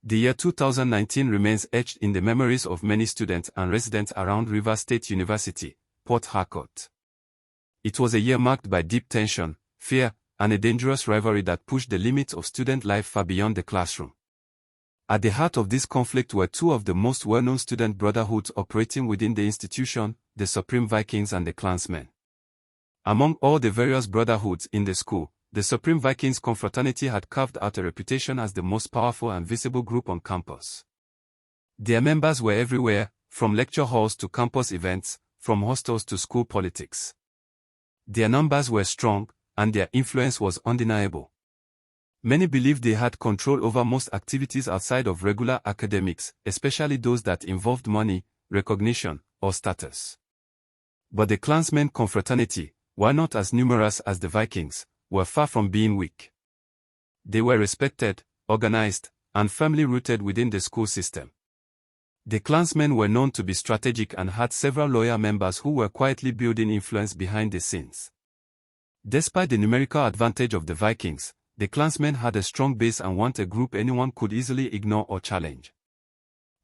The year 2019 remains etched in the memories of many students and residents around River State University, Port Harcourt. It was a year marked by deep tension, fear, and a dangerous rivalry that pushed the limits of student life far beyond the classroom. At the heart of this conflict were two of the most well-known student brotherhoods operating within the institution, the Supreme Vikings and the Klansmen. Among all the various brotherhoods in the school, the Supreme Vikings Confraternity had carved out a reputation as the most powerful and visible group on campus. Their members were everywhere, from lecture halls to campus events, from hostels to school politics. Their numbers were strong, and their influence was undeniable. Many believed they had control over most activities outside of regular academics, especially those that involved money, recognition, or status. But the Klansmen Confraternity, while not as numerous as the Vikings, were far from being weak. They were respected, organized, and firmly rooted within the school system. The Klansmen were known to be strategic and had several loyal members who were quietly building influence behind the scenes. Despite the numerical advantage of the Vikings, the Klansmen had a strong base and weren't a group anyone could easily ignore or challenge.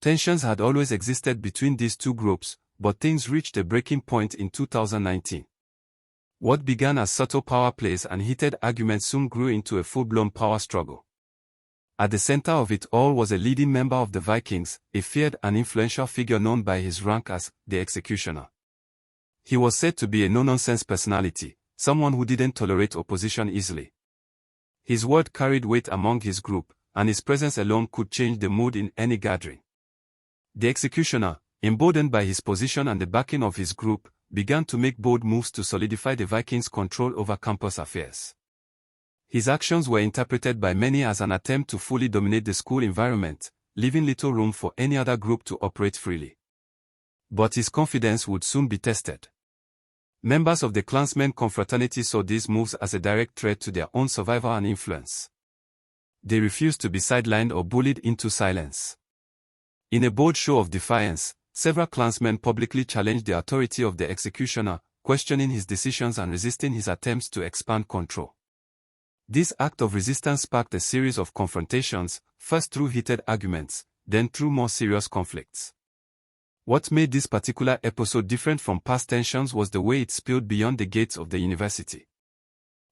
Tensions had always existed between these two groups, but things reached a breaking point in 2019. What began as subtle power plays and heated arguments soon grew into a full-blown power struggle. At the center of it all was a leading member of the Vikings, a feared and influential figure known by his rank as the Executioner. He was said to be a no-nonsense personality, someone who didn't tolerate opposition easily. His word carried weight among his group, and his presence alone could change the mood in any gathering. The Executioner, emboldened by his position and the backing of his group, began to make bold moves to solidify the Vikings' control over campus affairs. His actions were interpreted by many as an attempt to fully dominate the school environment, leaving little room for any other group to operate freely. But his confidence would soon be tested. Members of the Klansmen Confraternity saw these moves as a direct threat to their own survival and influence. They refused to be sidelined or bullied into silence. In a bold show of defiance, several Klansmen publicly challenged the authority of the Executioner, questioning his decisions and resisting his attempts to expand control. This act of resistance sparked a series of confrontations, first through heated arguments, then through more serious conflicts. What made this particular episode different from past tensions was the way it spilled beyond the gates of the university.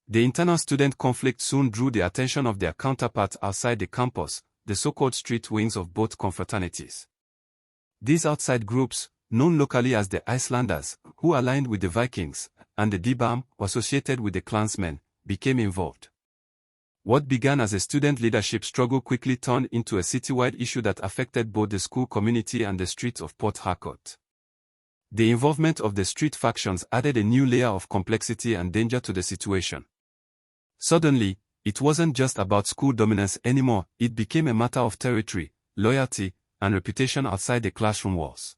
The internal student conflict soon drew the attention of their counterparts outside the campus, the so-called street wings of both confraternities. These outside groups, known locally as the Icelanders, who aligned with the Vikings, and the Dee-bam, associated with the Klansmen, became involved. What began as a student leadership struggle quickly turned into a citywide issue that affected both the school community and the streets of Port Harcourt. The involvement of the street factions added a new layer of complexity and danger to the situation. Suddenly, it wasn't just about school dominance anymore, it became a matter of territory, loyalty, and reputation outside the classroom walls.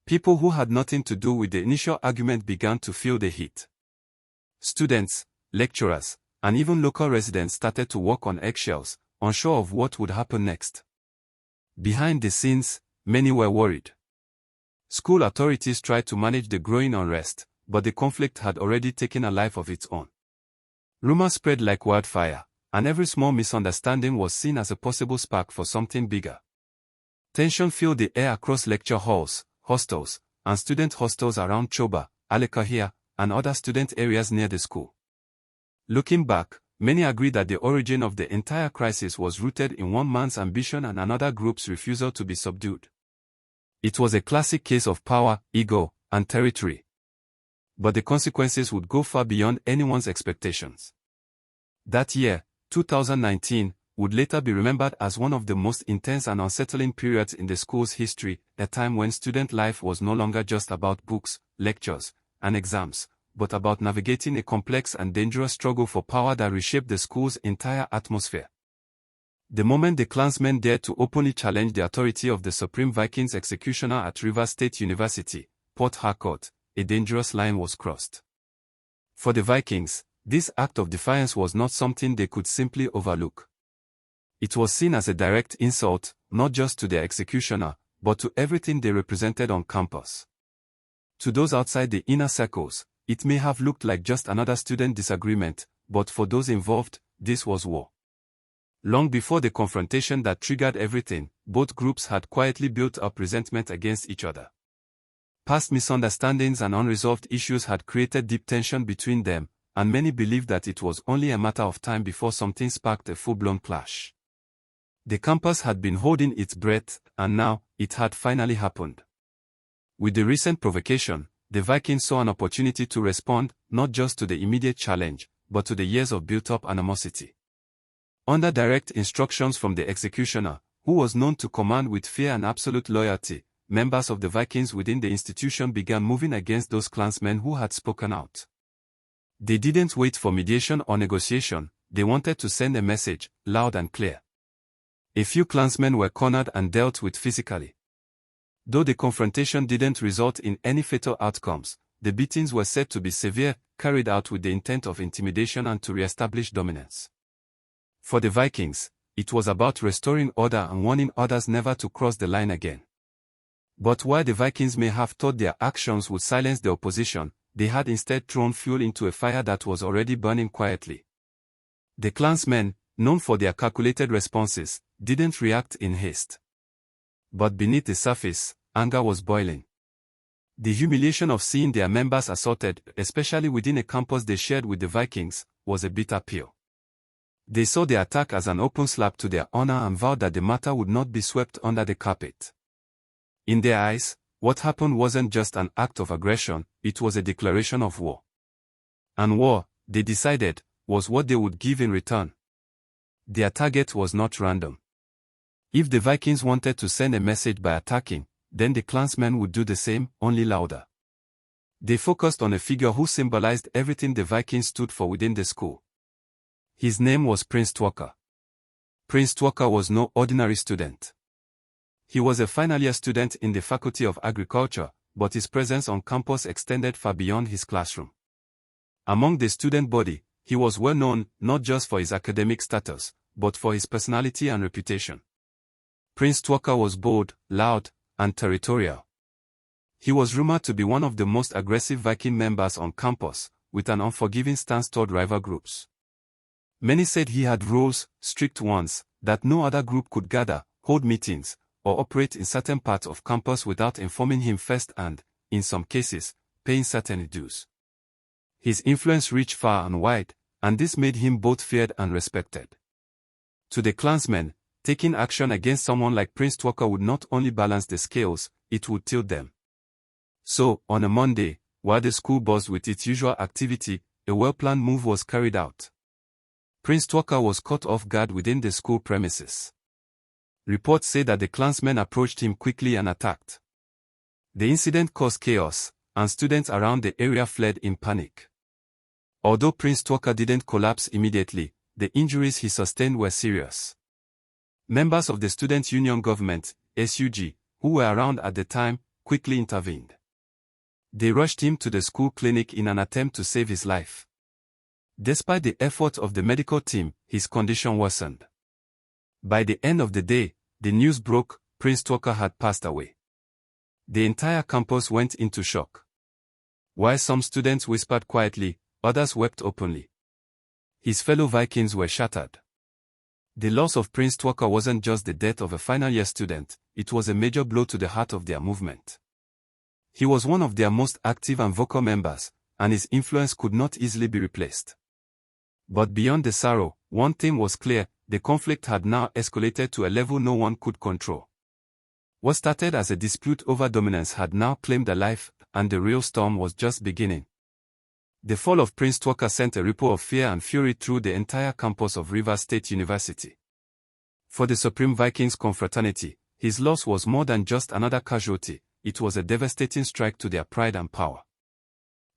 People who had nothing to do with the initial argument began to feel the heat. Students, lecturers, and even local residents started to walk on eggshells, unsure of what would happen next. Behind the scenes, many were worried. School authorities tried to manage the growing unrest, but the conflict had already taken a life of its own. Rumors spread like wildfire, and every small misunderstanding was seen as a possible spark for something bigger. Tension filled the air across lecture halls, hostels, and student hostels around Choba, Alekahia, and other student areas near the school. Looking back, many agree that the origin of the entire crisis was rooted in one man's ambition and another group's refusal to be subdued. It was a classic case of power, ego, and territory. But the consequences would go far beyond anyone's expectations. That year, 2019, would later be remembered as one of the most intense and unsettling periods in the school's history, a time when student life was no longer just about books, lectures, and exams, but about navigating a complex and dangerous struggle for power that reshaped the school's entire atmosphere. The moment the Klansmen dared to openly challenge the authority of the Supreme Vikings Executioner at River State University, Port Harcourt, a dangerous line was crossed. For the Vikings, this act of defiance was not something they could simply overlook. It was seen as a direct insult, not just to their executioner, but to everything they represented on campus. To those outside the inner circles, it may have looked like just another student disagreement, but for those involved, this was war. Long before the confrontation that triggered everything, both groups had quietly built up resentment against each other. Past misunderstandings and unresolved issues had created deep tension between them, and many believed that it was only a matter of time before something sparked a full-blown clash. The campus had been holding its breath, and now, it had finally happened. With the recent provocation, the Vikings saw an opportunity to respond, not just to the immediate challenge, but to the years of built-up animosity. Under direct instructions from the executioner, who was known to command with fear and absolute loyalty, members of the Vikings within the institution began moving against those Klansmen who had spoken out. They didn't wait for mediation or negotiation, they wanted to send a message, loud and clear. A few Klansmen were cornered and dealt with physically. Though the confrontation didn't result in any fatal outcomes, the beatings were said to be severe, carried out with the intent of intimidation and to re-establish dominance. For the Vikings, it was about restoring order and warning others never to cross the line again. But while the Vikings may have thought their actions would silence the opposition, they had instead thrown fuel into a fire that was already burning quietly. The Klansmen, known for their calculated responses, didn't react in haste. But beneath the surface, anger was boiling. The humiliation of seeing their members assaulted, especially within a campus they shared with the Vikings, was a bitter pill. They saw the attack as an open slap to their honor and vowed that the matter would not be swept under the carpet. In their eyes, what happened wasn't just an act of aggression, it was a declaration of war. And war, they decided, was what they would give in return. Their target was not random. If the Vikings wanted to send a message by attacking, then the Klansmen would do the same, only louder. They focused on a figure who symbolized everything the Vikings stood for within the school. His name was Prince Twarker. Prince Twarker was no ordinary student. He was a final-year student in the Faculty of Agriculture, but his presence on campus extended far beyond his classroom. Among the student body, he was well known not just for his academic status, but for his personality and reputation. Prince Tuaka was bold, loud, and territorial. He was rumored to be one of the most aggressive Viking members on campus, with an unforgiving stance toward rival groups. Many said he had rules, strict ones, that no other group could gather, hold meetings, or operate in certain parts of campus without informing him first and, in some cases, paying certain dues. His influence reached far and wide, and this made him both feared and respected. To the Klansmen, taking action against someone like Prince Twarker would not only balance the scales, it would tilt them. So, on a Monday, while the school buzzed with its usual activity, a well-planned move was carried out. Prince Twarker was caught off guard within the school premises. Reports say that the Klansmen approached him quickly and attacked. The incident caused chaos, and students around the area fled in panic. Although Prince Twarker didn't collapse immediately, the injuries he sustained were serious. Members of the Student Union Government, SUG, who were around at the time, quickly intervened. They rushed him to the school clinic in an attempt to save his life. Despite the efforts of the medical team, his condition worsened. By the end of the day, the news broke, Prince Twarker had passed away. The entire campus went into shock. While some students whispered quietly, others wept openly. His fellow Vikings were shattered. The loss of Prince Twarker wasn't just the death of a final-year student, it was a major blow to the heart of their movement. He was one of their most active and vocal members, and his influence could not easily be replaced. But beyond the sorrow, one thing was clear, the conflict had now escalated to a level no one could control. What started as a dispute over dominance had now claimed a life, and the real storm was just beginning. The fall of Prince Twarker sent a ripple of fear and fury through the entire campus of Rivers State University. For the Supreme Vikings Confraternity, his loss was more than just another casualty, it was a devastating strike to their pride and power.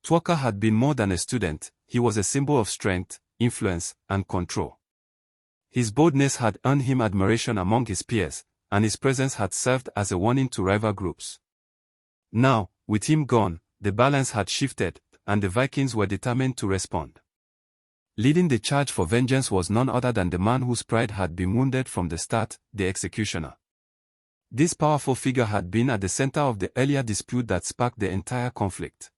Twarker had been more than a student, he was a symbol of strength, influence, and control. His boldness had earned him admiration among his peers, and his presence had served as a warning to rival groups. Now, with him gone, the balance had shifted, and the Vikings were determined to respond. Leading the charge for vengeance was none other than the man whose pride had been wounded from the start, the executioner. This powerful figure had been at the center of the earlier dispute that sparked the entire conflict.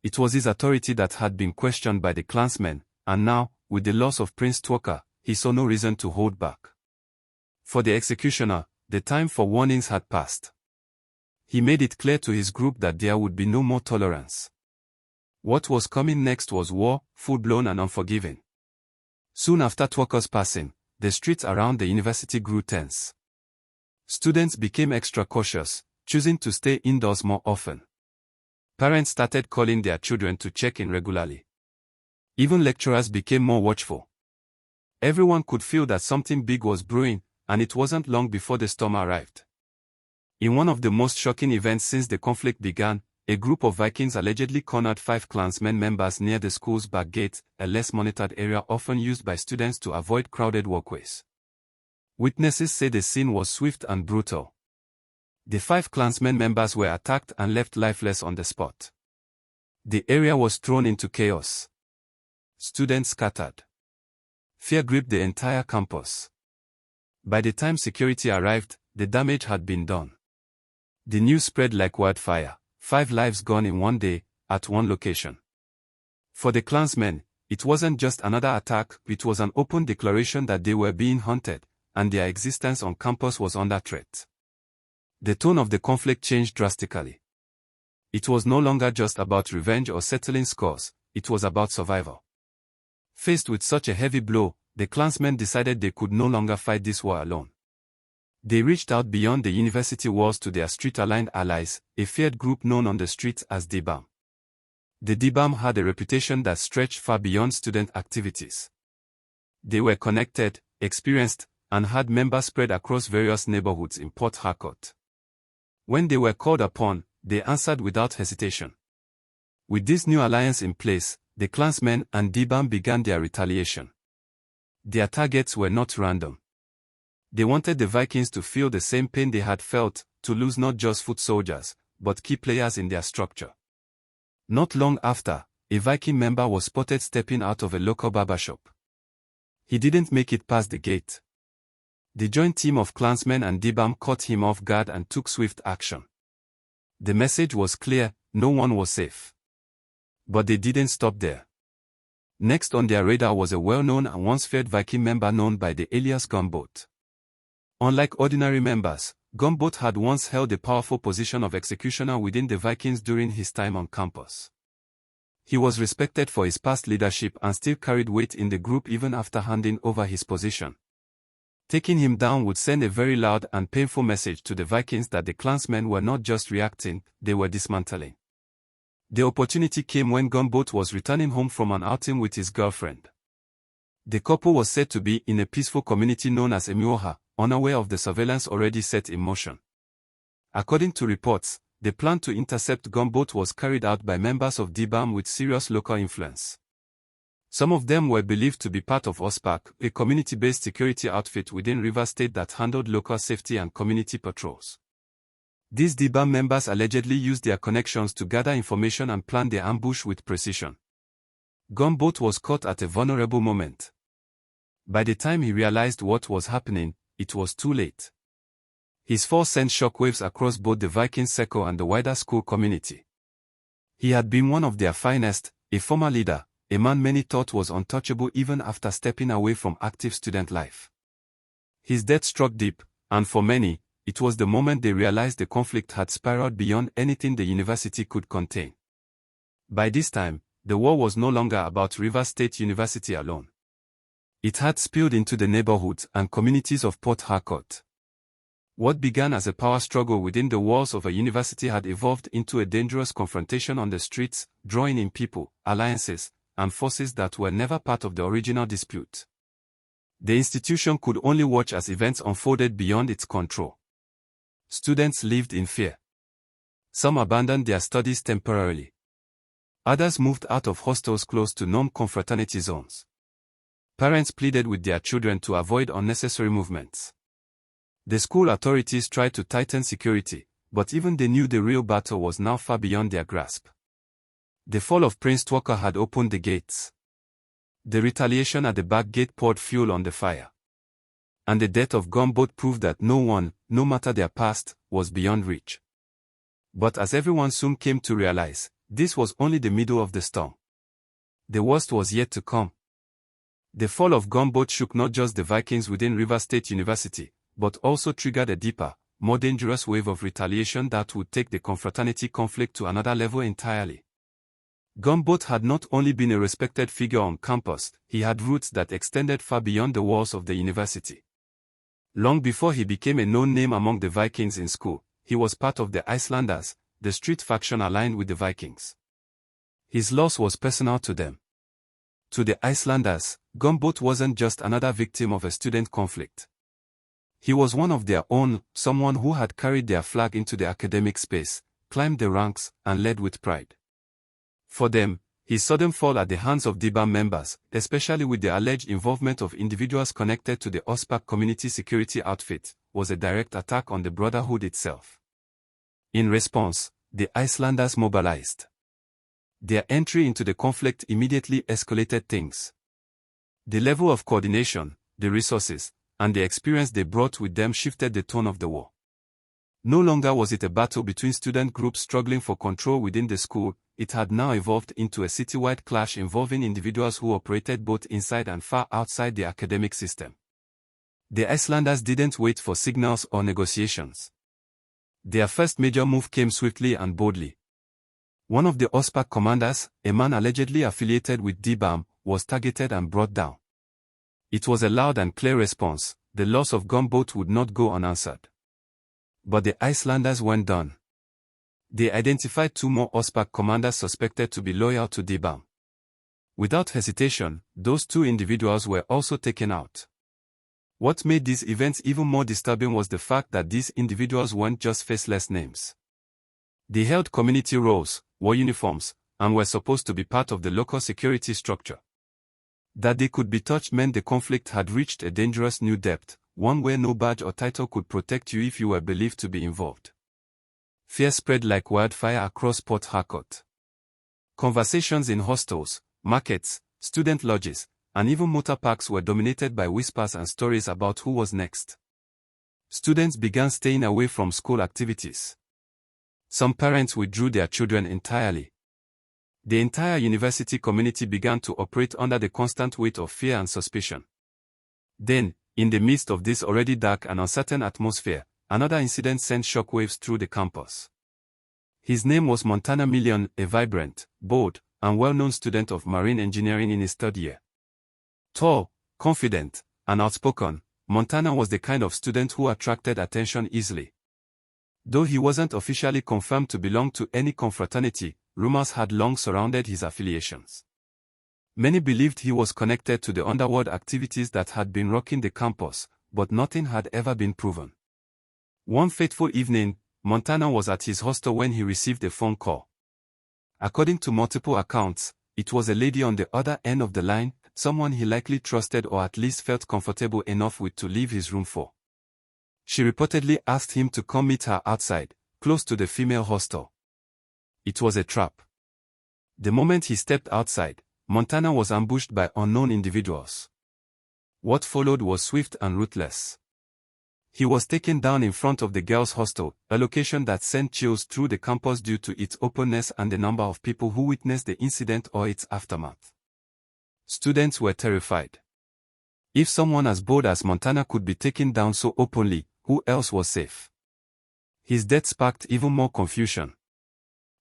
It was his authority that had been questioned by the Klansmen, and now, with the loss of Prince Twarker, he saw no reason to hold back. For the executioner, the time for warnings had passed. He made it clear to his group that there would be no more tolerance. What was coming next was war, full-blown and unforgiving. Soon after Twarker's passing, the streets around the university grew tense. Students became extra cautious, choosing to stay indoors more often. Parents started calling their children to check in regularly. Even lecturers became more watchful. Everyone could feel that something big was brewing, and it wasn't long before the storm arrived. In one of the most shocking events since the conflict began, a group of Vikings allegedly cornered 5 Klansmen members near the school's back gate, a less monitored area often used by students to avoid crowded walkways. Witnesses say the scene was swift and brutal. The 5 Klansmen members were attacked and left lifeless on the spot. The area was thrown into chaos. Students scattered. Fear gripped the entire campus. By the time security arrived, the damage had been done. The news spread like wildfire. 5 lives gone in one day, at one location. For the Klansmen, it wasn't just another attack, it was an open declaration that they were being hunted, and their existence on campus was under threat. The tone of the conflict changed drastically. It was no longer just about revenge or settling scores, it was about survival. Faced with such a heavy blow, the Klansmen decided they could no longer fight this war alone. They reached out beyond the university walls to their street-aligned allies, a feared group known on the streets as Dee-bam. The Dee-bam had a reputation that stretched far beyond student activities. They were connected, experienced, and had members spread across various neighborhoods in Port Harcourt. When they were called upon, they answered without hesitation. With this new alliance in place, the Klansmen and Dee-bam began their retaliation. Their targets were not random. They wanted the Vikings to feel the same pain they had felt, to lose not just foot soldiers, but key players in their structure. Not long after, a Viking member was spotted stepping out of a local barbershop. He didn't make it past the gate. The joint team of Klansmen and Dee-bam caught him off guard and took swift action. The message was clear, no one was safe. But they didn't stop there. Next on their radar was a well-known and once-feared Viking member known by the alias Gunboat. Unlike ordinary members, Gunboat had once held a powerful position of executioner within the Vikings during his time on campus. He was respected for his past leadership and still carried weight in the group even after handing over his position. Taking him down would send a very loud and painful message to the Vikings that the Klansmen were not just reacting, they were dismantling. The opportunity came when Gunboat was returning home from an outing with his girlfriend. The couple was said to be in a peaceful community known as Emuoha, unaware of the surveillance already set in motion. According to reports, the plan to intercept Gunboat was carried out by members of Dee-bam with serious local influence. Some of them were believed to be part of OSPAC, a community-based security outfit within Rivers State that handled local safety and community patrols. These Dee-bam members allegedly used their connections to gather information and plan their ambush with precision. Gunboat was caught at a vulnerable moment. By the time he realized what was happening, it was too late. His fall sent shockwaves across both the Viking circle and the wider school community. He had been one of their finest, a former leader, a man many thought was untouchable even after stepping away from active student life. His death struck deep, and for many, it was the moment they realized the conflict had spiraled beyond anything the university could contain. By this time, the war was no longer about Rivers State University alone. It had spilled into the neighborhoods and communities of Port Harcourt. What began as a power struggle within the walls of a university had evolved into a dangerous confrontation on the streets, drawing in people, alliances, and forces that were never part of the original dispute. The institution could only watch as events unfolded beyond its control. Students lived in fear. Some abandoned their studies temporarily. Others moved out of hostels close to known confraternity zones. Parents pleaded with their children to avoid unnecessary movements. The school authorities tried to tighten security, but even they knew the real battle was now far beyond their grasp. The fall of Prince Twarker had opened the gates. The retaliation at the back gate poured fuel on the fire. And the death of Gunboat proved that no one, no matter their past, was beyond reach. But as everyone soon came to realize, this was only the middle of the storm. The worst was yet to come. The fall of gunboat shook not just the Vikings within River State University, but also triggered a deeper, more dangerous wave of retaliation that would take the confraternity conflict to another level entirely. Gunboat had not only been a respected figure on campus, he had roots that extended far beyond the walls of the university. Long before he became a known name among the Vikings in school, he was part of the Icelanders, the street faction aligned with the Vikings. His loss was personal to them. To the Icelanders, Gunboat wasn't just another victim of a student conflict. He was one of their own, someone who had carried their flag into the academic space, climbed the ranks, and led with pride. For them, his sudden fall at the hands of Dee-bam members, especially with the alleged involvement of individuals connected to the OSPAC community security outfit, was a direct attack on the brotherhood itself. In response, the Icelanders mobilized. Their entry into the conflict immediately escalated things. The level of coordination, the resources, and the experience they brought with them shifted the tone of the war. No longer was it a battle between student groups struggling for control within the school, it had now evolved into a citywide clash involving individuals who operated both inside and far outside the academic system. The Icelanders didn't wait for signals or negotiations. Their first major move came swiftly and boldly. One of the OSPAC commanders, a man allegedly affiliated with Dee-bam, was targeted and brought down. It was a loud and clear response. The loss of Gunboat would not go unanswered. But the Icelanders weren't done. They identified 2 more OSPAC commanders suspected to be loyal to Dee-bam. Without hesitation, those 2 individuals were also taken out. What made these events even more disturbing was the fact that these individuals weren't just faceless names. They held community roles, wore uniforms, and were supposed to be part of the local security structure. That they could be touched meant the conflict had reached a dangerous new depth, one where no badge or title could protect you if you were believed to be involved. Fear spread like wildfire across Port Harcourt. Conversations in hostels, markets, student lodges, and even motor parks were dominated by whispers and stories about who was next. Students began staying away from school activities. Some parents withdrew their children entirely. The entire university community began to operate under the constant weight of fear and suspicion. Then, in the midst of this already dark and uncertain atmosphere, another incident sent shockwaves through the campus. His name was Montana Million, a vibrant, bold, and well-known student of marine engineering in his 3rd year. Tall, confident, and outspoken, Montana was the kind of student who attracted attention easily. Though he wasn't officially confirmed to belong to any confraternity, rumors had long surrounded his affiliations. Many believed he was connected to the underworld activities that had been rocking the campus, but nothing had ever been proven. One fateful evening, Montana was at his hostel when he received a phone call. According to multiple accounts, it was a lady on the other end of the line, someone he likely trusted or at least felt comfortable enough with to leave his room for. She reportedly asked him to come meet her outside, close to the female hostel. It was a trap. The moment he stepped outside, Montana was ambushed by unknown individuals. What followed was swift and ruthless. He was taken down in front of the girls' hostel, a location that sent chills through the campus due to its openness and the number of people who witnessed the incident or its aftermath. Students were terrified. If someone as bold as Montana could be taken down so openly, who else was safe? His death sparked even more confusion.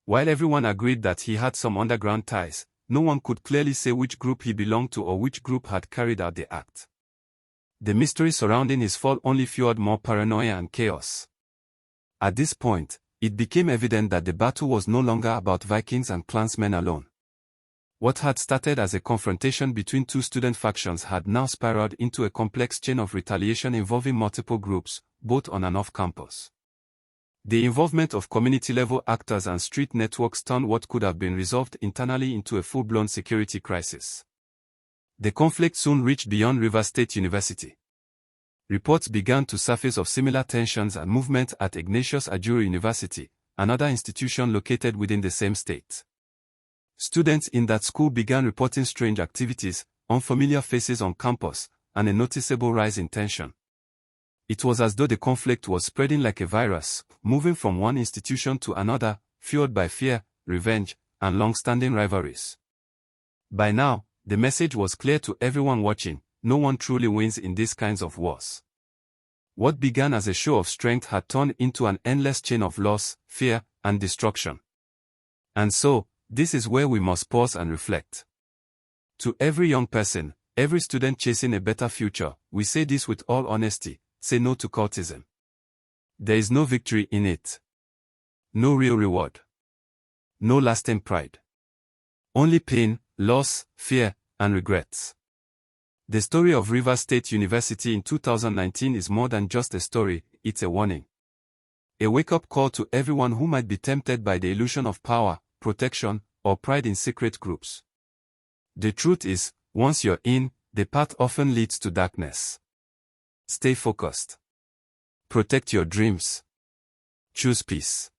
While everyone agreed that he had some underground ties, no one could clearly say which group he belonged to or which group had carried out the act. The mystery surrounding his fall only fueled more paranoia and chaos. At this point, it became evident that the battle was no longer about Vikings and Klansmen alone. What had started as a confrontation between 2 student factions had now spiraled into a complex chain of retaliation involving multiple groups, both on and off campus. The involvement of community-level actors and street networks turned what could have been resolved internally into a full-blown security crisis. The conflict soon reached beyond River State University. Reports began to surface of similar tensions and movement at Ignatius Ajuru University, another institution located within the same state. Students in that school began reporting strange activities, unfamiliar faces on campus, and a noticeable rise in tension. It was as though the conflict was spreading like a virus, moving from one institution to another, fueled by fear, revenge, and long-standing rivalries. By now, the message was clear to everyone watching: no one truly wins in these kinds of wars. What began as a show of strength had turned into an endless chain of loss, fear, and destruction. And so, this is where we must pause and reflect. To every young person, every student chasing a better future, we say this with all honesty: say no to cultism. There is no victory in it. No real reward. No lasting pride. Only pain, loss, fear, and regrets. The story of Rivers State University in 2019 is more than just a story, it's a warning. A wake-up call to everyone who might be tempted by the illusion of power, protection, or pride in secret groups. The truth is, once you're in, the path often leads to darkness. Stay focused. Protect your dreams. Choose peace.